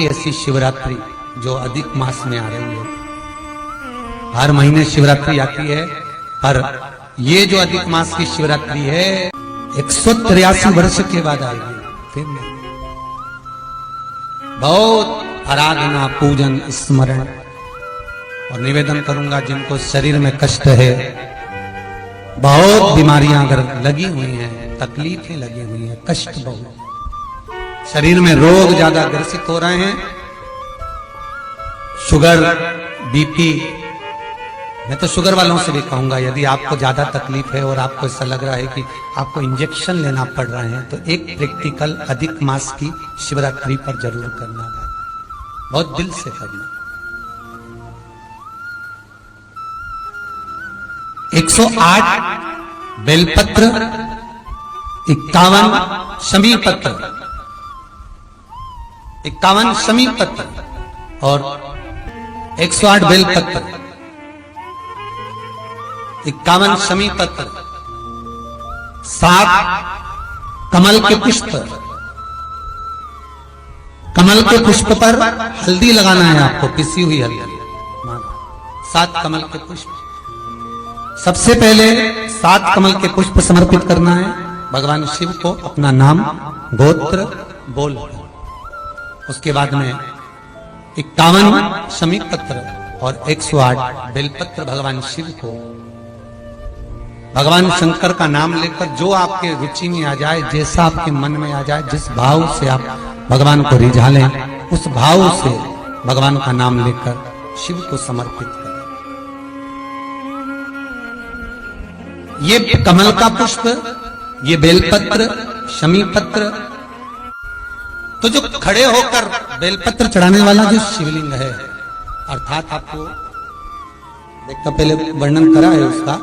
ऐसी शिवरात्रि जो अधिक मास में आ रही है। हर महीने शिवरात्रि आती है, पर ये जो अधिक मास की शिवरात्रि है 183 वर्ष के बाद आएगी। फिर नहीं, बहुत आराधना पूजन स्मरण और निवेदन करूंगा जिनको शरीर में कष्ट है, बहुत बीमारियां अगर लगी हुई हैं, तकलीफें लगी हुई हैं, कष्ट बहुत, शरीर में रोग ज्यादा ग्रसित हो रहे हैं, शुगर बीपी, मैं तो शुगर वालों से भी कहूंगा यदि आपको ज्यादा तकलीफ है और आपको ऐसा लग रहा है कि आपको इंजेक्शन लेना पड़ रहे हैं तो एक प्रैक्टिकल अधिक मास की शिवरात्रि पर जरूर करना है, बहुत दिल से करना। 108 बेलपत्र, 51 शमी पत्र, 51 शमी पत्र और 108 बेलपत्र, 51 शमी पत्र, 7 कमल के पुष्प, कमल के पुष्प पर हल्दी लगाना है आपको, पिसी हुई हल्दी, 7 कमल के पुष्प। सबसे पहले 7 कमल के पुष्प समर्पित करना है भगवान शिव को, अपना नाम गोत्र बोल। उसके बाद में 51 शमी पत्र और 108 बेलपत्र भगवान शिव को, भगवान शंकर का नाम लेकर जो आपके रुचि में आ जाए, जैसा आपके मन में आ जाए, जिस भाव से आप भगवान को रिझा लें, उस भाव से भगवान का नाम लेकर शिव को समर्पित करें। ये कमल का पुष्प, ये बेलपत्र, शमी पत्र, तो जो खड़े होकर बेलपत्र चढ़ाने वाला जो शिवलिंग है, अर्थात आपको देखता पहले वर्णन करा है उसका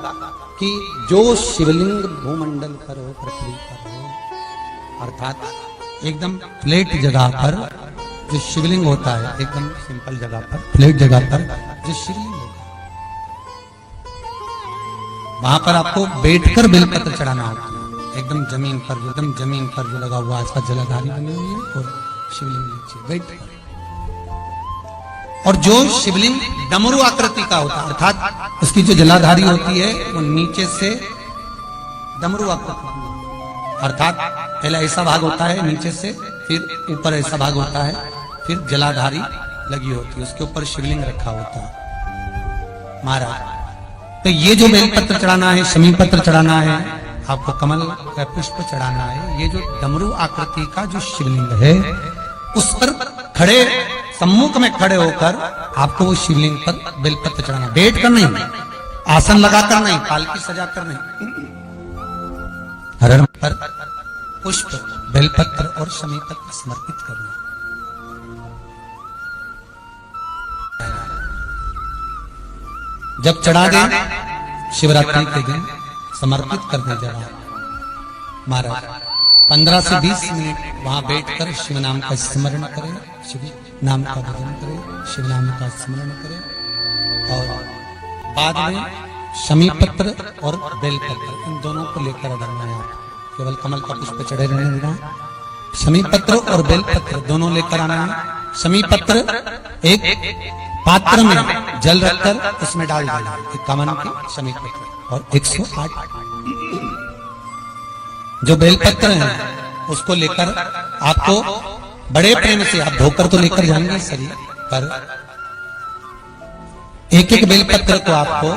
कि जो शिवलिंग भूमंडल पर हो, पृथ्वी पर हो, अर्थात एकदम फ्लैट जगह पर जो शिवलिंग होता है, एकदम सिंपल जगह पर, फ्लैट जगह पर जो शिवलिंग होता है, वहां पर आपको बैठकर बेलपत्र चढ़ाना होता है, एकदम जमीन पर, एकदम जमीन पर जो लगा हुआ है, जलाधारी बनी हुई है और शिवलिंग नीचे बैठ। और जो शिवलिंग डमरू आकृति का होता है, अर्थात उसकी जो जलाधारी होती है वो नीचे से डमरू आकृति, अर्थात पहला ऐसा भाग होता है नीचे से, फिर ऊपर ऐसा भाग होता है, फिर जलाधारी लगी होती है, उसके ऊपर शिवलिंग रखा होता है महाराज। तो ये जो बेलपत्र चढ़ाना है, शमी पत्र चढ़ाना है, आपको कमल का पुष्प चढ़ाना है, ये जो डमरू आकृति का जो शिवलिंग है उस पर खड़े, सम्मुख में खड़े होकर आपको वो शिवलिंग पर बेलपत्र चढ़ाना, बैठ कर नहीं, आसन लगाकर नहीं, पालकी सजाकर नहीं, हरण पर पुष्प, बेलपत्र और शमी पत्र समर्पित करना। जब चढ़ा दे शिवरात्रि के दिन समर्पित कर दे जरा महाराज, 15 से 20 मिनट वहां बैठकर शिव नाम का स्मरण करें, शिव नाम का भजन करें, शिव नाम का स्मरण करें और बाद में शमी पत्र और बेलपत्र इन दोनों को लेकर अधरना है। आप केवल कमल का पुष्प चढ़े रहने देना है, शमी पत्र और बेलपत्र दोनों लेकर आना है। शमी पत्र एक पात्र में जल रखकर उसमें डाल देना, 51 की शमी पत्र और 108 जो बेलपत्र है उसको लेकर आपको बड़े प्रेम से, आप धोकर तो लेकर जाएंगे शरीर पर, एक एक बेलपत्र को आपको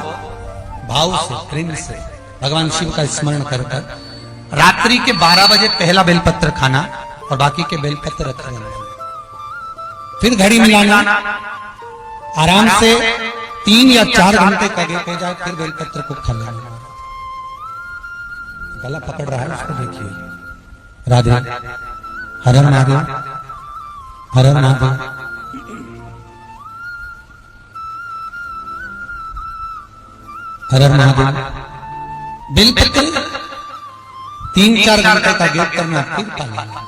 भाव से, प्रेम से भगवान शिव का स्मरण कर रात्रि के 12 बजे पहला बेलपत्र खाना और बाकी के बेलपत्र रखे जाना, फिर घड़ी मिलाना, आराम से 3 या 4 घंटे का गैप हो जाए, फिर बेलपत्र को खा लेना। गला पकड़ रहा है उसको देखिए, राधे, हर महादेव, हर महादेव, हर महादेव। बेलपत्र 3-4 घंटे का गैप करना, फिर खा लेना,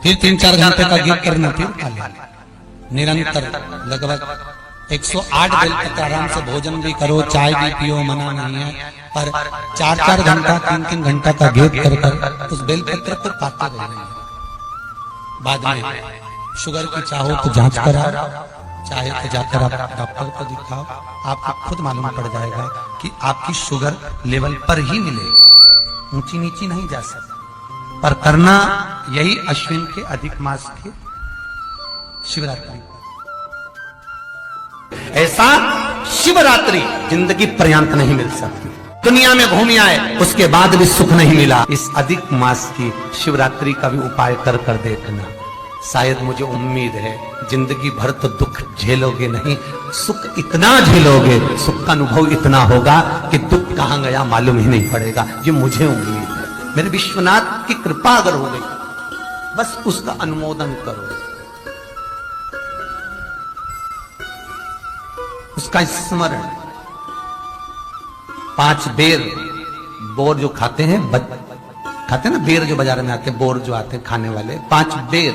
फिर 3-4 घंटे का गैप करना, फिर खा लेना, निरंतर लगभग 108 बेलपत्र आराम से भोजन भी करो, चाय भी पियो, मना नहीं है, पर 4-4 घंटा, 3-3 घंटा का गैप कर उस बेलपत्र को पाते रहे। बाद में शुगर की चाहो तो जांच कराओ, चाहे तो जाकर आप डॉक्टर को दिखाओ, आपको खुद मालूम पड़ जाएगा कि आपकी शुगर लेवल पर ही मिले, ऊंची नीची नहीं जा सकती। पर करना यही अश्विन के अधिक मास के शिवरात्रि। ऐसा शिवरात्रि जिंदगी पर्यंत नहीं मिल सकती। दुनिया में घूम आए उसके बाद भी सुख नहीं मिला, इस अधिक मास की शिवरात्रि का भी उपाय कर कर देखना। शायद मुझे उम्मीद है जिंदगी भर तो दुख झेलोगे नहीं, सुख इतना झेलोगे, सुख का अनुभव इतना होगा कि दुख कहां गया मालूम ही नहीं पड़ेगा। ये मुझे उम्मीद है। मेरे विश्वनाथ की कृपा अगर हो गई, बस उसका अनुमोदन करो, उसका स्मरण। 5 बेर, बोर जो खाते हैं, खाते हैं ना बेर जो बाजार में आते हैं, बोर जो आते हैं खाने वाले, 5 बेर,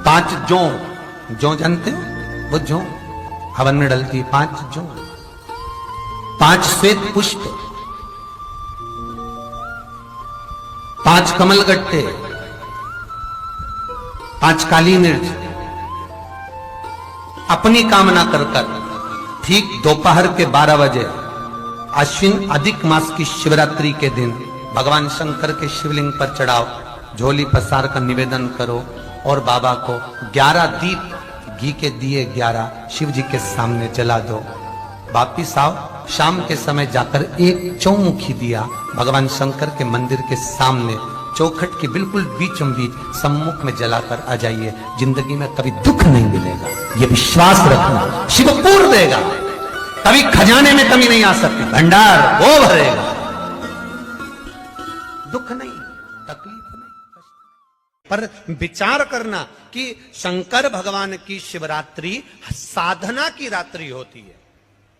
5 जौ जानते हैं, वो जौ हवन में डलती है, 5 जौ, 5 श्वेत पुष्प, 5 कमल गट्टे, 5 काली मिर्च, अपनी कामना कर ठीक दोपहर के 12 बजे अश्विन अधिक मास की शिवरात्रि के दिन भगवान शंकर के शिवलिंग पर चढ़ाओ, झोली पसार कर निवेदन करो और बाबा को 11 दीप घी के दिए 11 शिव जी के सामने जला दो। वापिस आओ, शाम के समय जाकर एक चौमुखी दिया भगवान शंकर के मंदिर के सामने चौखट के बिल्कुल बीचों बीच सम्मुख में जलाकर आ जाइए। जिंदगी में कभी दुख नहीं मिलेगा, ये विश्वास रखना। शिव पूर्ण देगा, कभी खजाने में कमी नहीं आ सकती, भंडार वो भरेगा। दुख नहीं, तकलीफ नहीं। पर विचार करना कि शंकर भगवान की शिवरात्रि साधना की रात्रि होती है।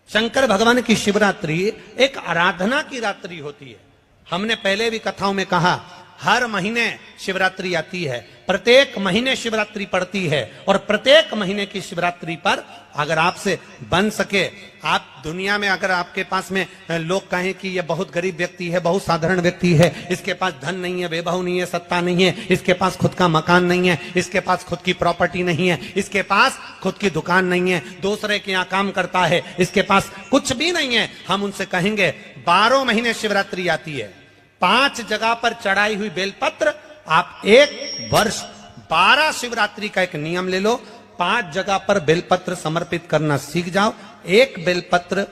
शंकर भगवान की शिवरात्रि एक आराधना की रात्रि होती है। हमने पहले भी कथाओं में कहा, हर महीने शिवरात्रि आती है, प्रत्येक महीने शिवरात्रि पड़ती है, और प्रत्येक महीने की शिवरात्रि पर अगर आपसे बन सके, आप दुनिया में अगर आपके पास में लोग कहें कि ये बहुत गरीब व्यक्ति है, बहुत साधारण व्यक्ति है, इसके पास धन नहीं है, वैभव नहीं है, सत्ता नहीं है, इसके पास खुद का मकान नहीं है, इसके पास खुद की प्रॉपर्टी नहीं है, इसके पास खुद की दुकान नहीं है, दूसरे के यहाँ काम करता है, इसके पास कुछ भी नहीं है, हम उनसे कहेंगे 12 महीने शिवरात्रि आती है, 5 जगह पर चढ़ाई हुई बेलपत्र, आप 1 वर्ष 12 शिवरात्रि का एक नियम ले लो, 5 जगह पर बेलपत्र समर्पित करना सीख जाओ। एक बेलपत्र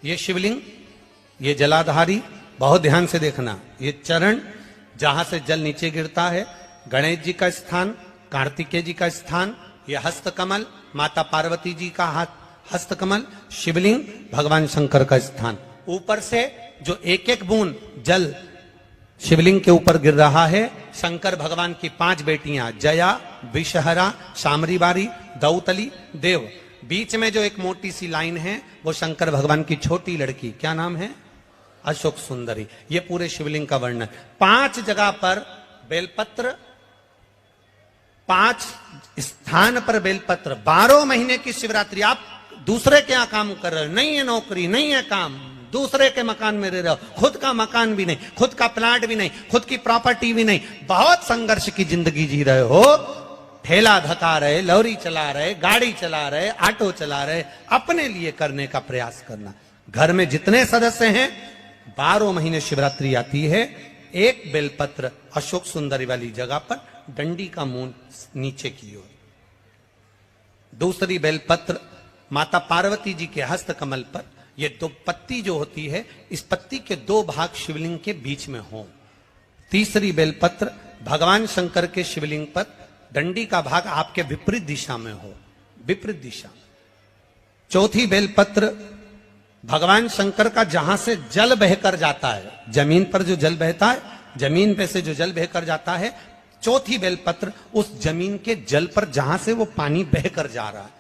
ये शिवलिंग, ये जलाधारी, बहुत ध्यान से देखना, ये चरण जहां से जल नीचे गिरता है, गणेश जी का स्थान, कार्तिकेय जी का स्थान, ये हस्तकमल माता पार्वती जी का हाथ हस्तकमल, शिवलिंग भगवान शंकर का स्थान। ऊपर से जो एक एक बूंद जल शिवलिंग के ऊपर गिर रहा है, शंकर भगवान की 5 बेटियां जया, विषहरा, शामरीबारी, दौतली, देव। बीच में जो एक मोटी सी लाइन है वो शंकर भगवान की छोटी लड़की, क्या नाम है? अशोक सुंदरी। ये पूरे शिवलिंग का वर्णन। 5 जगह पर बेलपत्र, 5 स्थान पर बेलपत्र। 12 महीने की शिवरात्रि। आप दूसरे के यहां काम कर रहे हो, नहीं है नौकरी, नहीं है काम, दूसरे के मकान में रह रहे हो, खुद का मकान भी नहीं, खुद का प्लाट भी नहीं, खुद की प्रॉपर्टी भी नहीं, बहुत संघर्ष की जिंदगी जी रहे हो, ठेला धका रहे, लॉरी चला रहे, गाड़ी चला रहे, ऑटो चला रहे, अपने लिए करने का प्रयास करना। घर में जितने सदस्य हैं, 12 महीने शिवरात्रि आती है, एक बेलपत्र अशोक सुंदरी वाली जगह पर, डंडी का मुंह नीचे की ओर। दूसरी बेलपत्र माता पार्वती जी के हस्त कमल पर। ये 2 पत्ती जो होती है, इस पत्ती के 2 भाग शिवलिंग के बीच में हो। तीसरी बेलपत्र भगवान शंकर के शिवलिंग पर, डंडी का भाग आपके विपरीत दिशा में हो, विपरीत दिशा। चौथी बेलपत्र भगवान शंकर का जहां से जल बहकर जाता है, जमीन पर जो जल बहता है, जमीन पे से जो जल बहकर जाता है, चौथी बेलपत्र उस जमीन के जल पर जहां से वो पानी बहकर जा रहा है,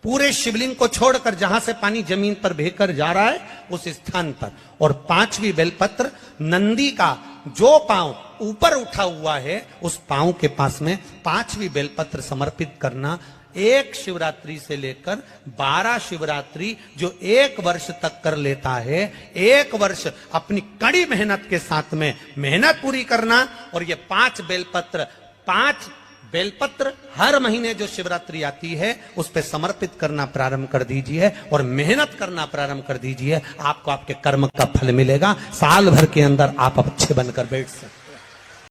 पूरे शिवलिंग को छोड़कर जहां से पानी जमीन पर बहकर जा रहा है उस स्थान पर। और 5वीं बेलपत्र नंदी का जो पांव ऊपर उठा हुआ है, उस पांव के पास में 5वीं बेलपत्र समर्पित करना। एक शिवरात्रि से लेकर 12 शिवरात्रि जो एक वर्ष तक कर लेता है, एक वर्ष अपनी कड़ी मेहनत के साथ में मेहनत पूरी करना, और ये 5 बेलपत्र हर महीने जो शिवरात्रि आती है उस पे समर्पित करना प्रारंभ कर दीजिए और मेहनत करना प्रारंभ कर दीजिए। आपको आपके कर्म का फल मिलेगा। साल भर के अंदर आप अच्छे बनकर बैठ सकते।